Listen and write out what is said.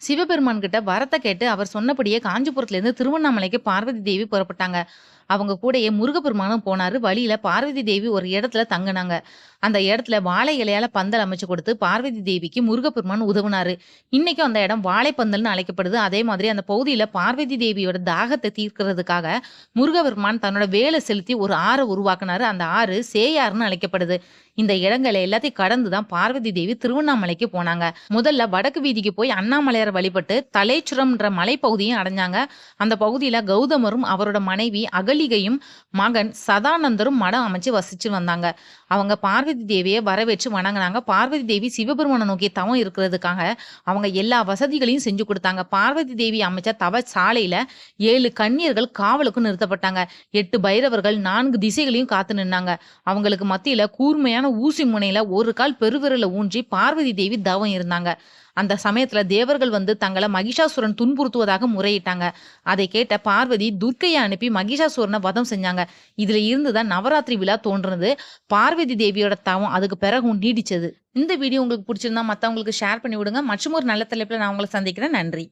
சிவபெருமான் கிட்ட வரத்த கேட்டு அவர் சொன்னபடியே காஞ்சிபுரத்துல இருந்து திருவண்ணாமலைக்கு பார்வதி தேவி புறப்பட்டாங்க. அவங்க கூடயே முருகப்பெருமானும் போனாரு. வழியில பார்வதி தேவி ஒரு இடத்துல தங்குனாங்க. அந்த இடத்துல வாழை இலையால பந்தல் அமைச்சு கொடுத்து பார்வதி தேவிக்கு முருகப்பெருமான் உதவுனாரு. இன்னைக்கும் அந்த இடம் வாழைப்பந்தல்னு அழைக்கப்படுது. அதே மாதிரி அந்த பகுதியில பார்வதி தேவியோட தாகத்தை தீர்க்கிறதுக்காக முருகப்பெருமான் தன்னோட வேலை செலுத்தி ஒரு ஆறை உருவாக்குனாரு. அந்த ஆறு சேயாறுன்னு அழைக்கப்படுது. இந்த இடங்களை எல்லாத்தையும் கடந்து தான் பார்வதி தேவி திருவண்ணாமலைக்கு போனாங்க. முதல்ல வடக்கு வீதிக்கு போய் அண்ணாமலையாரை வழிபட்டு தலைச்சுரம்ன்ற மலைப்பகுதியும் அடைஞ்சாங்க. அந்த பகுதியில கௌதமரும் அவரோட மனைவி அகலிகையும் மகன் சதானந்தரும் மடம் அமைச்சு வசிச்சு வந்தாங்க. அவங்க பார்வதி தேவியை வரவேற்று வணங்கினாங்க. பார்வதி தேவி சிவபெருமானை நோக்கி தவம் இருக்கிறதுக்காக அவங்க எல்லா வசதிகளையும் செஞ்சு கொடுத்தாங்க. பார்வதி தேவி அமைச்ச தவ சாலையில 7 கன்னியர்கள் காவலுக்கும் நிறுத்தப்பட்டாங்க. 8 பைரவர்கள் 4 திசைகளையும் காத்து நின்னாங்க. அவங்களுக்கு மத்தியில கூர்மையான ஊசி முனையில ஒரு கால் பெருவிரல ஊன்றி பார்வதி தேவி தவம் இருந்தாங்க. அந்த சமயத்துல தேவர்கள் வந்து தங்களை மகிஷாசுரன் துன்புறுத்துவதாக முறையிட்டாங்க. அதை கேட்ட பார்வதி துர்க்கையை அனுப்பி மகிஷாசுரனை வதம் செஞ்சாங்க. இதுல இருந்துதான் நவராத்திரி விழா தோன்றுனது. பார்வதி தேவியோட தவம் அதுக்கு பிறகும் நீடிச்சது. இந்த வீடியோ உங்களுக்கு பிடிச்சிருந்தா மத்தவங்களுக்கு ஷேர் பண்ணி விடுங்க. மற்றும் ஒரு நல்ல தலைப்புல நான் உங்களை சந்திக்கிறேன். நன்றி.